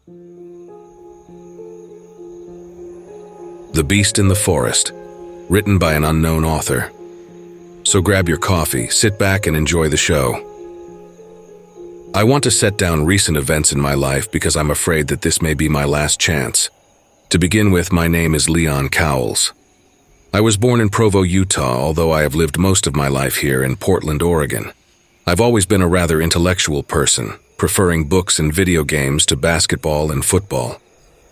The Beast in the Forest, written by an unknown author. So grab your coffee, sit back, and enjoy the show. I want to set down recent events in my life because I'm afraid that this may be my last chance. To begin with, my name is Leon Cowles. I was born in Provo, Utah, although I have lived most of my life here in Portland, Oregon. I've always been a rather intellectual person, preferring books and video games to basketball and football.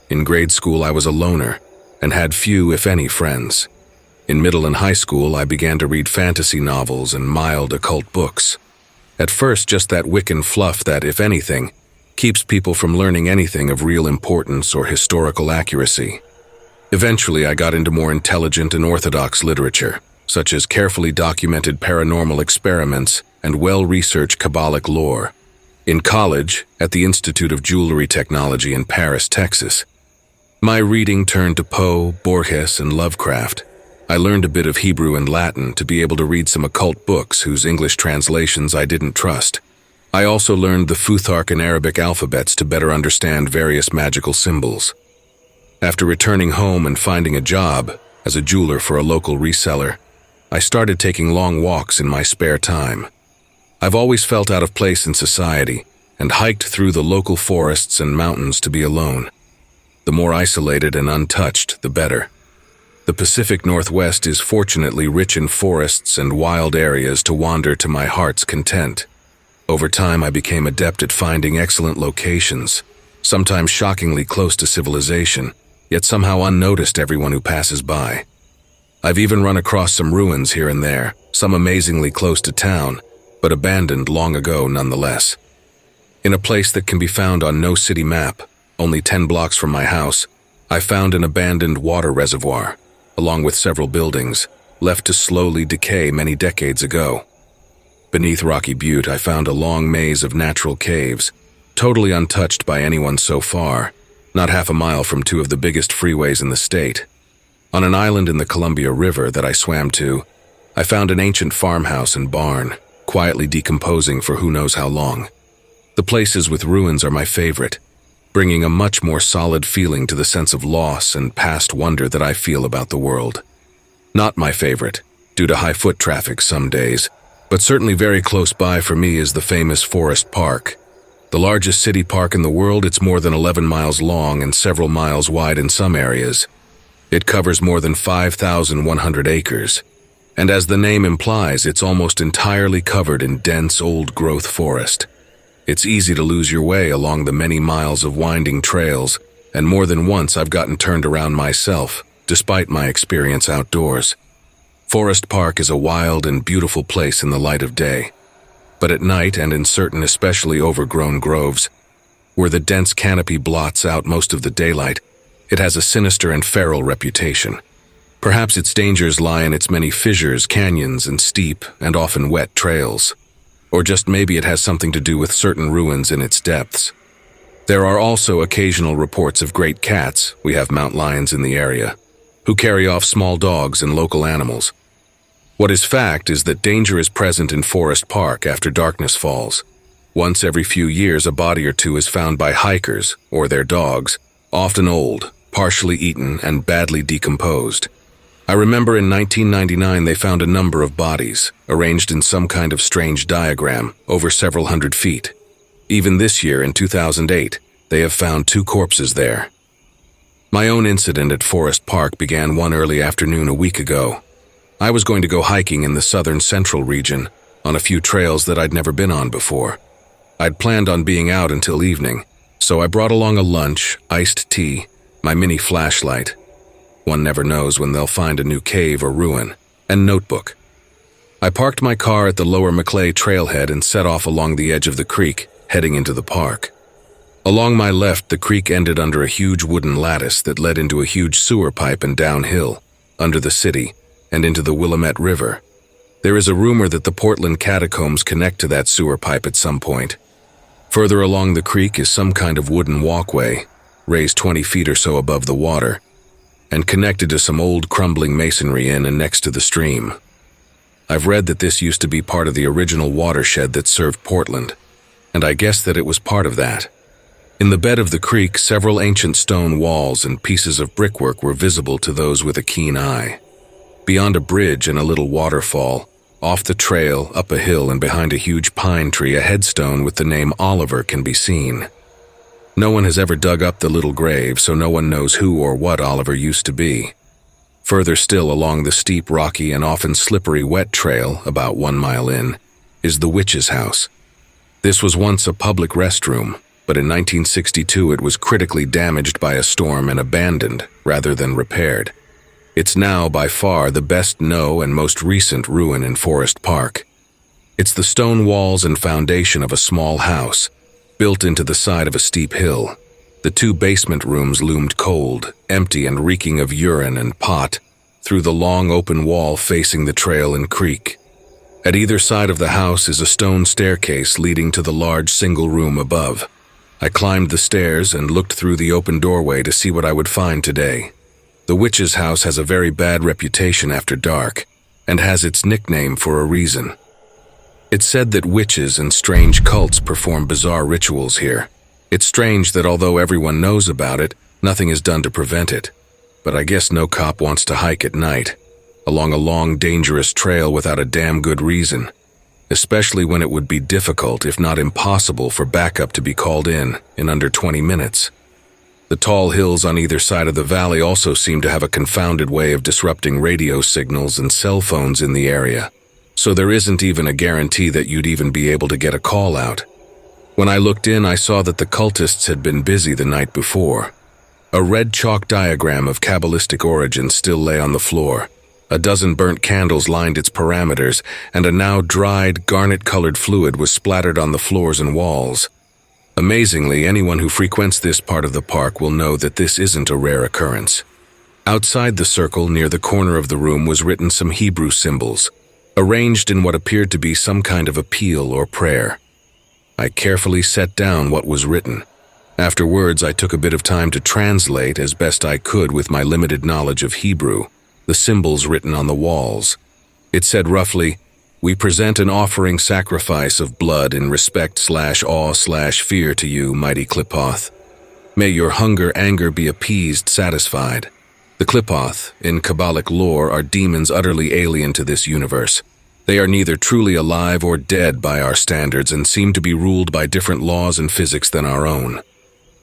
In grade school, I was a loner and had few, if any, friends. In middle and high school, I began to read fantasy novels and mild occult books. At first, just that Wiccan fluff that, if anything, keeps people from learning anything of real importance or historical accuracy. Eventually, I got into more intelligent and orthodox literature, such as carefully documented paranormal experiments and well-researched Kabbalic lore. In college, at the Institute of Jewelry Technology in Paris, Texas, my reading turned to Poe, Borges, and Lovecraft. I learned a bit of Hebrew and Latin to be able to read some occult books whose English translations I didn't trust. I also learned the Futhark and Arabic alphabets to better understand various magical symbols. After returning home and finding a job as a jeweler for a local reseller, I started taking long walks in my spare time. I've always felt out of place in society and hiked through the local forests and mountains to be alone. The more isolated and untouched, the better. The Pacific Northwest is fortunately rich in forests and wild areas to wander to my heart's content. Over time, I became adept at finding excellent locations, sometimes shockingly close to civilization, yet somehow unnoticed everyone who passes by. I've even run across some ruins here and there, some amazingly close to town, but abandoned long ago nonetheless. In a place that can be found on no city map, only 10 blocks from my house, I found an abandoned water reservoir, along with several buildings, left to slowly decay many decades ago. Beneath Rocky Butte, I found a long maze of natural caves, totally untouched by anyone so far, not half a mile from two of the biggest freeways in the state. On an island in the Columbia River that I swam to, I found an ancient farmhouse and barn, quietly decomposing for who knows how long. The places with ruins are my favorite, bringing a much more solid feeling to the sense of loss and past wonder that I feel about the world. Not my favorite, due to high foot traffic some days, but certainly very close by for me is the famous Forest Park. The largest city park in the world, it's more than 11 miles long and several miles wide in some areas. It covers more than 5,100 acres, and as the name implies, it's almost entirely covered in dense old-growth forest. It's easy to lose your way along the many miles of winding trails, and more than once I've gotten turned around myself, despite my experience outdoors. Forest Park is a wild and beautiful place in the light of day, but at night and in certain especially overgrown groves, where the dense canopy blots out most of the daylight, it has a sinister and feral reputation. Perhaps its dangers lie in its many fissures, canyons, and steep and often wet trails. Or just maybe it has something to do with certain ruins in its depths. There are also occasional reports of great cats, we have mountain lions in the area, who carry off small dogs and local animals. What is fact is that danger is present in Forest Park after darkness falls. Once every few years, a body or two is found by hikers, or their dogs, often old, partially eaten, and badly decomposed. I remember in 1999 they found a number of bodies, arranged in some kind of strange diagram, over several hundred feet. Even this year, in 2008, they have found 2 corpses there. My own incident at Forest Park began one early afternoon a week ago. I was going to go hiking in the southern central region, on a few trails that I'd never been on before. I'd planned on being out until evening, so I brought along a lunch, iced tea, my mini flashlight. One never knows when they'll find a new cave or ruin, and notebook. I parked my car at the lower Maclay trailhead and set off along the edge of the creek, heading into the park. Along my left, the creek ended under a huge wooden lattice that led into a huge sewer pipe and downhill, under the city, and into the Willamette River. There is a rumor that the Portland catacombs connect to that sewer pipe at some point. Further along the creek is some kind of wooden walkway, raised 20 feet or so above the water, and connected to some old crumbling masonry in and next to the stream. I've read that this used to be part of the original watershed that served Portland, and I guess that it was part of that. In the bed of the creek, several ancient stone walls and pieces of brickwork were visible to those with a keen eye. Beyond a bridge and a little waterfall, off the trail, up a hill and behind a huge pine tree, a headstone with the name Oliver can be seen. No one has ever dug up the little grave, so no one knows who or what Oliver used to be. Further still, along the steep, rocky, and often slippery wet trail, about 1 mile in, is the witch's house. This was once a public restroom, but in 1962 it was critically damaged by a storm and abandoned rather than repaired. It's now by far the best known and most recent ruin in Forest Park. It's the stone walls and foundation of a small house, built into the side of a steep hill. The 2 basement rooms loomed cold, empty and reeking of urine and pot, through the long open wall facing the trail and creek. At either side of the house is a stone staircase leading to the large single room above. I climbed the stairs and looked through the open doorway to see what I would find today. The witch's house has a very bad reputation after dark, and has its nickname for a reason. It's said that witches and strange cults perform bizarre rituals here. It's strange that although everyone knows about it, nothing is done to prevent it. But I guess no cop wants to hike at night, along a long, dangerous trail without a damn good reason, especially when it would be difficult, if not impossible, for backup to be called in under 20 minutes. The tall hills on either side of the valley also seem to have a confounded way of disrupting radio signals and cell phones in the area, so there isn't even a guarantee that you'd even be able to get a call out. When I looked in, I saw that the cultists had been busy the night before. A red chalk diagram of Kabbalistic origin still lay on the floor. A dozen burnt candles lined its parameters, and a now dried, garnet-colored fluid was splattered on the floors and walls. Amazingly, anyone who frequents this part of the park will know that this isn't a rare occurrence. Outside the circle, near the corner of the room, was written some Hebrew symbols, arranged in what appeared to be some kind of appeal or prayer. I carefully set down what was written. Afterwards, I took a bit of time to translate, as best I could with my limited knowledge of Hebrew, the symbols written on the walls. It said roughly, "We present an offering sacrifice of blood in respect/awe/fear to you, mighty qlippoth. May your anger be appeased, satisfied." The qlippoth, in Kabbalic lore, are demons utterly alien to this universe. They are neither truly alive or dead by our standards and seem to be ruled by different laws and physics than our own.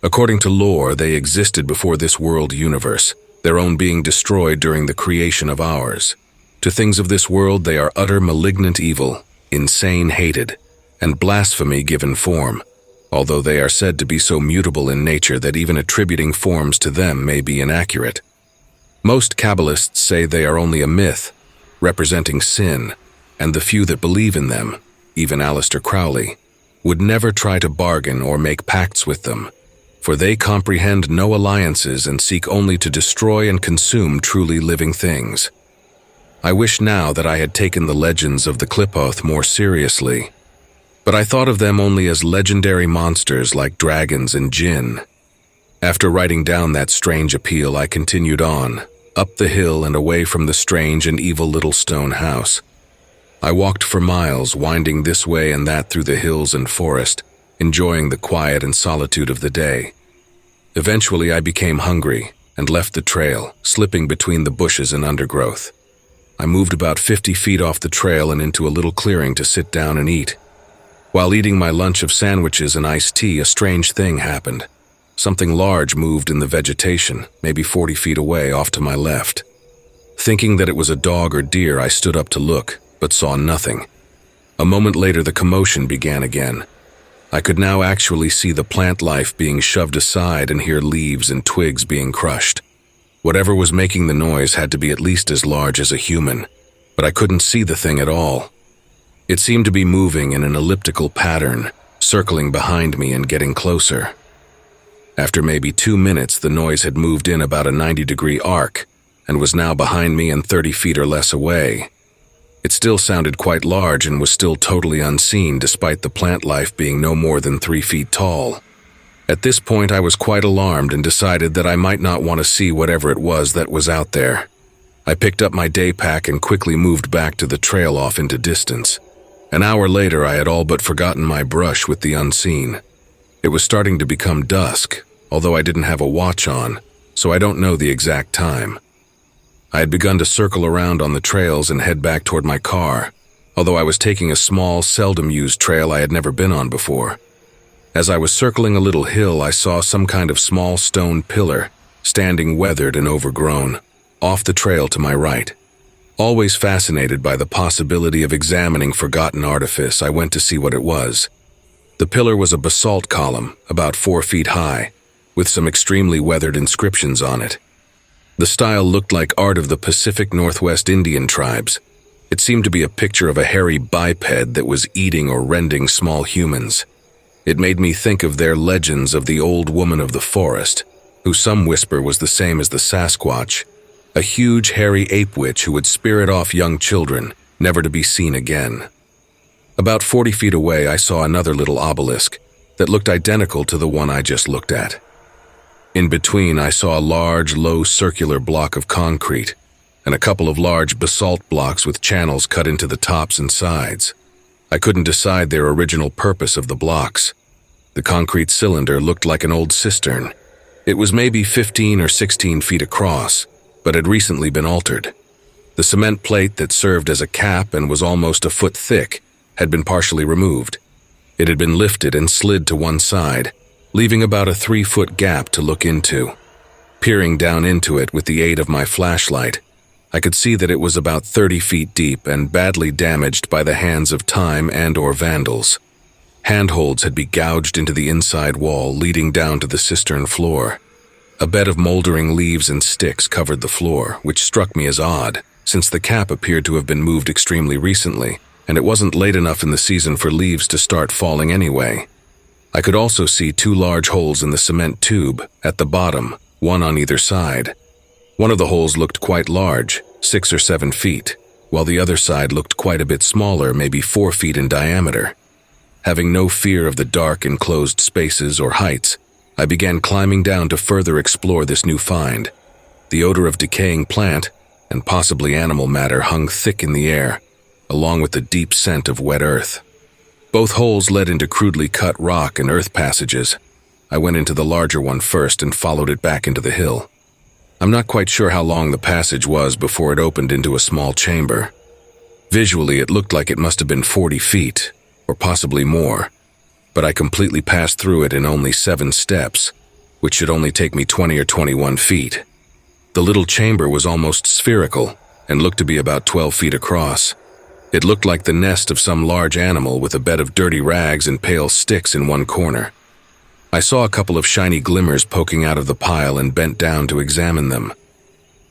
According to lore, they existed before this world universe, their own being destroyed during the creation of ours. To things of this world, they are utter malignant evil, insane hated, and blasphemy given form, although they are said to be so mutable in nature that even attributing forms to them may be inaccurate. Most Kabbalists say they are only a myth, representing sin, and the few that believe in them, even Aleister Crowley, would never try to bargain or make pacts with them, for they comprehend no alliances and seek only to destroy and consume truly living things. I wish now that I had taken the legends of the qlippoth more seriously, but I thought of them only as legendary monsters like dragons and jinn. After writing down that strange appeal, I continued on, up the hill and away from the strange and evil little stone house. I walked for miles, winding this way and that through the hills and forest, enjoying the quiet and solitude of the day. Eventually, I became hungry and left the trail, slipping between the bushes and undergrowth. I moved about 50 feet off the trail and into a little clearing to sit down and eat. While eating my lunch of sandwiches and iced tea, a strange thing happened. Something large moved in the vegetation, maybe 40 feet away off to my left. Thinking that it was a dog or deer, I stood up to look, but saw nothing. A moment later, the commotion began again. I could now actually see the plant life being shoved aside and hear leaves and twigs being crushed. Whatever was making the noise had to be at least as large as a human, but I couldn't see the thing at all. It seemed to be moving in an elliptical pattern, circling behind me and getting closer. After maybe 2 minutes, the noise had moved in about a 90-degree arc and was now behind me and 30 feet or less away. It still sounded quite large and was still totally unseen, despite the plant life being no more than 3 feet tall. At this point, I was quite alarmed and decided that I might not want to see whatever it was that was out there. I picked up my day pack and quickly moved back to the trail off into distance. An hour later, I had all but forgotten my brush with the unseen. It was starting to become dusk, although I didn't have a watch on, so I don't know the exact time. I had begun to circle around on the trails and head back toward my car, although I was taking a small, seldom-used trail I had never been on before. As I was circling a little hill, I saw some kind of small stone pillar, standing weathered and overgrown, off the trail to my right. Always fascinated by the possibility of examining forgotten artifice, I went to see what it was. The pillar was a basalt column, about 4 feet high, with some extremely weathered inscriptions on it. The style looked like art of the Pacific Northwest Indian tribes. It seemed to be a picture of a hairy biped that was eating or rending small humans. It made me think of their legends of the old woman of the forest, who some whisper was the same as the Sasquatch, a huge hairy ape witch who would spirit off young children, never to be seen again. About 40 feet away, I saw another little obelisk that looked identical to the one I just looked at. In between, I saw a large, low circular block of concrete and a couple of large basalt blocks with channels cut into the tops and sides. I couldn't decide their original purpose of the blocks. The concrete cylinder looked like an old cistern. It was maybe 15 or 16 feet across, but had recently been altered. The cement plate that served as a cap and was almost a foot thick had been partially removed. It had been lifted and slid to one side, leaving about a 3-foot gap to look into. Peering down into it with the aid of my flashlight, I could see that it was about 30 feet deep and badly damaged by the hands of time and/or vandals. Handholds had been gouged into the inside wall, leading down to the cistern floor. A bed of moldering leaves and sticks covered the floor, which struck me as odd, since the cap appeared to have been moved extremely recently, and it wasn't late enough in the season for leaves to start falling anyway. I could also see 2 large holes in the cement tube at the bottom, one on either side. One of the holes looked quite large, 6 or 7 feet, while the other side looked quite a bit smaller, maybe 4 feet in diameter. Having no fear of the dark enclosed spaces or heights, I began climbing down to further explore this new find. The odor of decaying plant and possibly animal matter hung thick in the air, along with the deep scent of wet earth. Both holes led into crudely cut rock and earth passages. I went into the larger one first and followed it back into the hill. I'm not quite sure how long the passage was before it opened into a small chamber. Visually, it looked like it must have been 40 feet, or possibly more, but I completely passed through it in only 7 steps, which should only take me 20 or 21 feet. The little chamber was almost spherical and looked to be about 12 feet across. It looked like the nest of some large animal with a bed of dirty rags and pale sticks in one corner. I saw a couple of shiny glimmers poking out of the pile and bent down to examine them.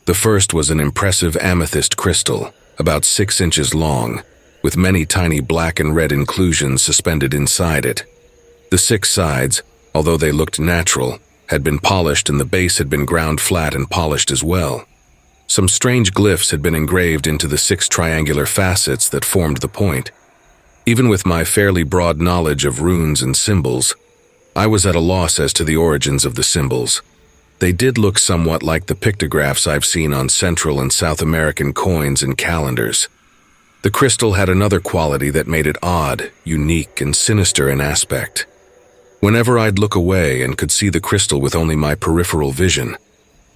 The first was an impressive amethyst crystal, about 6 inches long, with many tiny black and red inclusions suspended inside it. The 6 sides, although they looked natural, had been polished and the base had been ground flat and polished as well. Some strange glyphs had been engraved into the 6 triangular facets that formed the point. Even with my fairly broad knowledge of runes and symbols, I was at a loss as to the origins of the symbols. They did look somewhat like the pictographs I've seen on Central and South American coins and calendars. The crystal had another quality that made it odd, unique, and sinister in aspect. Whenever I'd look away and could see the crystal with only my peripheral vision,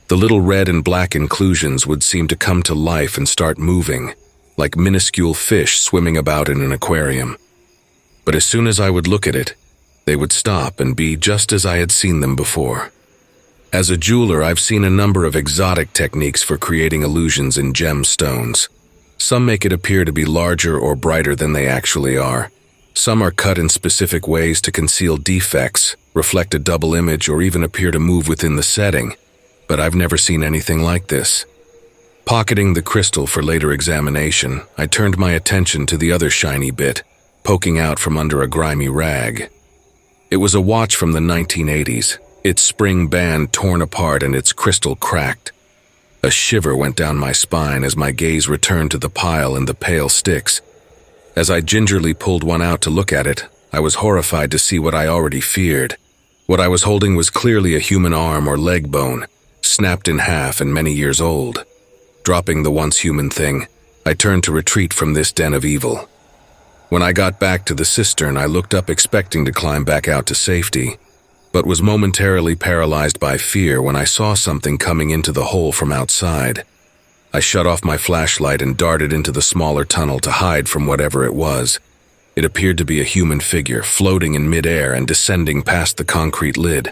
the little red and black inclusions would seem to come to life and start moving, like minuscule fish swimming about in an aquarium. But as soon as I would look at it, they would stop and be just as I had seen them before. As a jeweler, I've seen a number of exotic techniques for creating illusions in gemstones. Some make it appear to be larger or brighter than they actually are. Some are cut in specific ways to conceal defects, reflect a double image, or even appear to move within the setting, but I've never seen anything like this. Pocketing the crystal for later examination, I turned my attention to the other shiny bit, poking out from under a grimy rag. It was a watch from the 1980s, its spring band torn apart and its crystal cracked. A shiver went down my spine as my gaze returned to the pile and the pale sticks. As I gingerly pulled one out to look at it, I was horrified to see what I already feared. What I was holding was clearly a human arm or leg bone, snapped in half and many years old. Dropping the once human thing, I turned to retreat from this den of evil. When I got back to the cistern, I looked up expecting to climb back out to safety, but was momentarily paralyzed by fear when I saw something coming into the hole from outside. I shut off my flashlight and darted into the smaller tunnel to hide from whatever it was. It appeared to be a human figure, floating in midair and descending past the concrete lid.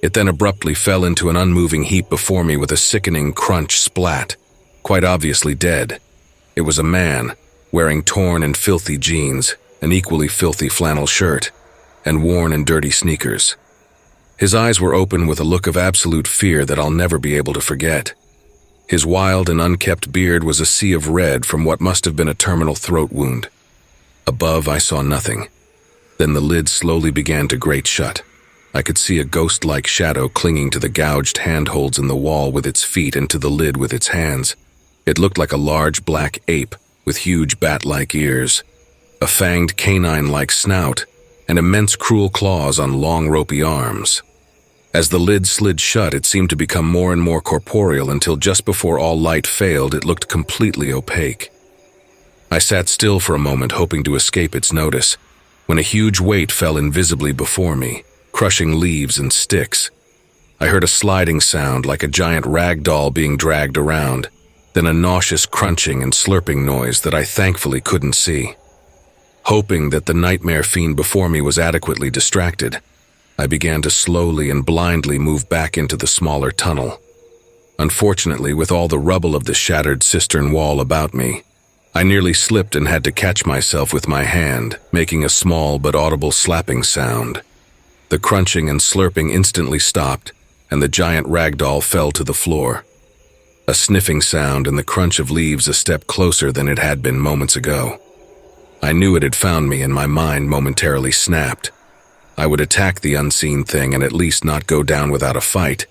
It then abruptly fell into an unmoving heap before me with a sickening crunch splat, quite obviously dead. It was a man, wearing torn and filthy jeans, an equally filthy flannel shirt, and worn and dirty sneakers. His eyes were open with a look of absolute fear that I'll never be able to forget. His wild and unkempt beard was a sea of red from what must have been a terminal throat wound. Above, I saw nothing. Then the lid slowly began to grate shut. I could see a ghost-like shadow clinging to the gouged handholds in the wall with its feet and to the lid with its hands. It looked like a large black ape with huge bat-like ears, a fanged canine-like snout, and immense cruel claws on long ropey arms. As the lid slid shut, it seemed to become more and more corporeal until just before all light failed, it looked completely opaque. I sat still for a moment, hoping to escape its notice, when a huge weight fell invisibly before me, crushing leaves and sticks. I heard a sliding sound like a giant rag doll being dragged around, then a nauseous crunching and slurping noise that I thankfully couldn't see. Hoping that the nightmare fiend before me was adequately distracted, I began to slowly and blindly move back into the smaller tunnel. Unfortunately, with all the rubble of the shattered cistern wall about me, I nearly slipped and had to catch myself with my hand, making a small but audible slapping sound. The crunching and slurping instantly stopped, and the giant ragdoll fell to the floor. A sniffing sound and the crunch of leaves a step closer than it had been moments ago. I knew it had found me, and my mind momentarily snapped. I would attack the unseen thing and at least not go down without a fight.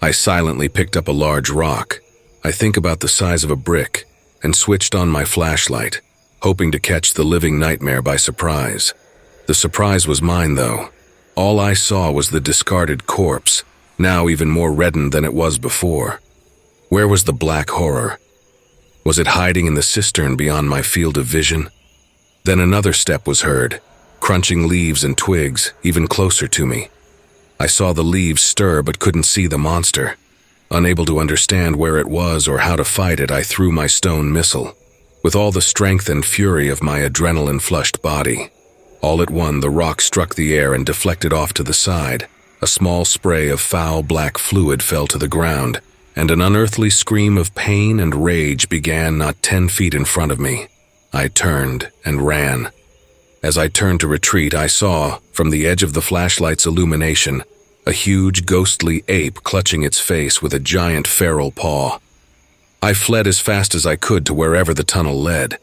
I silently picked up a large rock, I think about the size of a brick, and switched on my flashlight, hoping to catch the living nightmare by surprise. The surprise was mine, though. All I saw was the discarded corpse, now even more reddened than it was before. Where was the black horror? Was it hiding in the cistern beyond my field of vision? Then another step was heard, crunching leaves and twigs even closer to me. I saw the leaves stir but couldn't see the monster. Unable to understand where it was or how to fight it, I threw my stone missile, with all the strength and fury of my adrenaline-flushed body. All at once, the rock struck the air and deflected off to the side. A small spray of foul black fluid fell to the ground, and an unearthly scream of pain and rage began not 10 feet in front of me. I turned and ran. As I turned to retreat, I saw, from the edge of the flashlight's illumination, a huge ghostly ape clutching its face with a giant feral paw. I fled as fast as I could to wherever the tunnel led.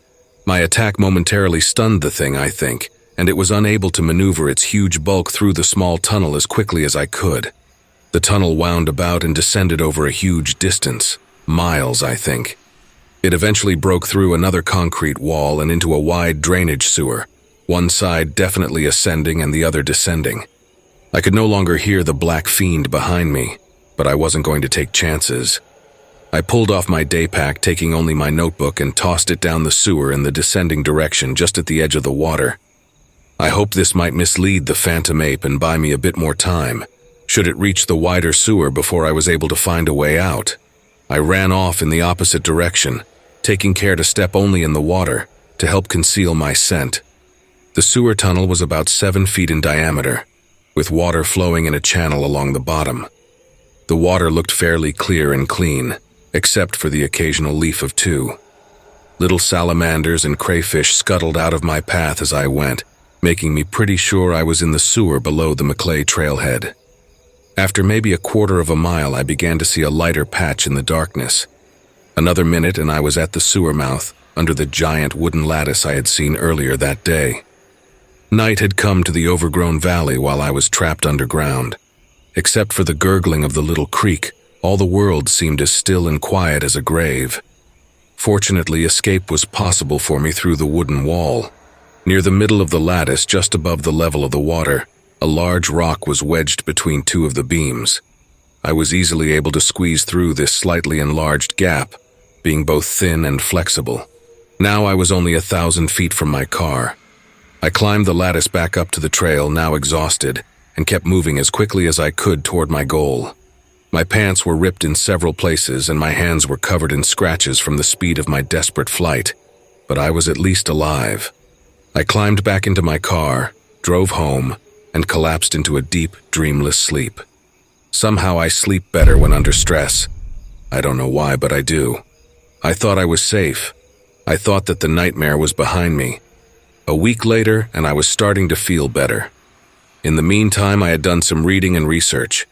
My attack momentarily stunned the thing, I think, and it was unable to maneuver its huge bulk through the small tunnel as quickly as I could. The tunnel wound about and descended over a huge distance, miles, I think. It eventually broke through another concrete wall and into a wide drainage sewer, one side definitely ascending and the other descending. I could no longer hear the black fiend behind me, but I wasn't going to take chances. I pulled off my day pack, taking only my notebook, and tossed it down the sewer in the descending direction just at the edge of the water. I hoped this might mislead the phantom ape and buy me a bit more time, should it reach the wider sewer before I was able to find a way out. I ran off in the opposite direction, taking care to step only in the water to help conceal my scent. The sewer tunnel was about 7 feet in diameter, with water flowing in a channel along the bottom. The water looked fairly clear and clean, except for the occasional leaf of two. Little salamanders and crayfish scuttled out of my path as I went, making me pretty sure I was in the sewer below the Maclay trailhead. After maybe a quarter of a mile, I began to see a lighter patch in the darkness. Another minute and I was at the sewer mouth, under the giant wooden lattice I had seen earlier that day. Night had come to the overgrown valley while I was trapped underground. Except for the gurgling of the little creek, all the world seemed as still and quiet as a grave. Fortunately, escape was possible for me through the wooden wall. Near the middle of the lattice, just above the level of the water, a large rock was wedged between two of the beams. I was easily able to squeeze through this slightly enlarged gap, being both thin and flexible. Now I was only 1,000 feet from my car. I climbed the lattice back up to the trail, now exhausted, and kept moving as quickly as I could toward my goal. My pants were ripped in several places and my hands were covered in scratches from the speed of my desperate flight, but I was at least alive. I climbed back into my car, drove home, and collapsed into a deep, dreamless sleep. Somehow I sleep better when under stress. I don't know why, but I do. I thought I was safe. I thought that the nightmare was behind me. A week later, and I was starting to feel better. In the meantime, I had done some reading and research.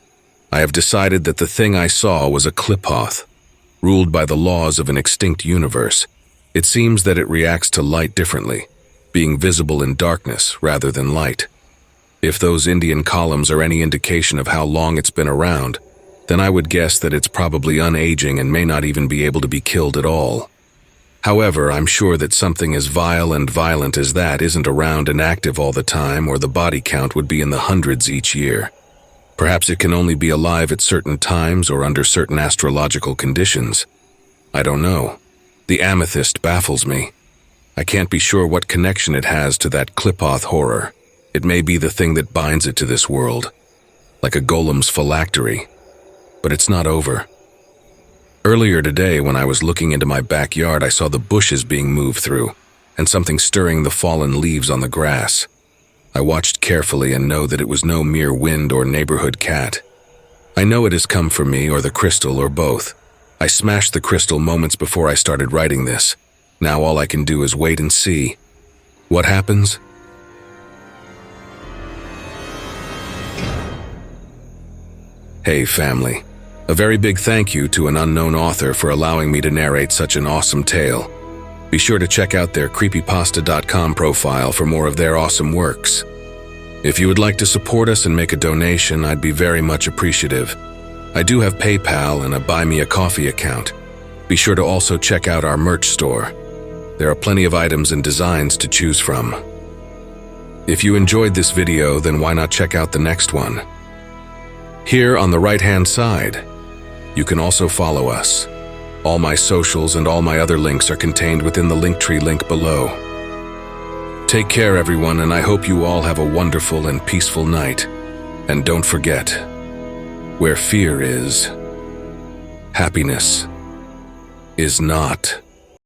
I have decided that the thing I saw was a qlippoth, ruled by the laws of an extinct universe. It seems that it reacts to light differently, being visible in darkness rather than light. If those Indian columns are any indication of how long it's been around, then I would guess that it's probably unaging and may not even be able to be killed at all. However, I'm sure that something as vile and violent as that isn't around and active all the time, or the body count would be in the hundreds each year. Perhaps it can only be alive at certain times or under certain astrological conditions. I don't know. The amethyst baffles me. I can't be sure what connection it has to that qlippoth horror. It may be the thing that binds it to this world, like a golem's phylactery. But it's not over. Earlier today, when I was looking into my backyard, I saw the bushes being moved through, and something stirring the fallen leaves on the grass. I watched carefully and know that it was no mere wind or neighborhood cat. I know it has come for me or the crystal or both. I smashed the crystal moments before I started writing this. Now all I can do is wait and see. What happens? Hey family, a very big thank you to an unknown author for allowing me to narrate such an awesome tale. Be sure to check out their creepypasta.com profile for more of their awesome works. If you would like to support us and make a donation, I'd be very much appreciative. I do have PayPal and a Buy Me a Coffee account. Be sure to also check out our merch store. There are plenty of items and designs to choose from. If you enjoyed this video, then why not check out the next one? Here on the right-hand side, you can also follow us. All my socials and all my other links are contained within the Linktree link below. Take care, everyone, and I hope you all have a wonderful and peaceful night. And don't forget, where fear is, happiness is not.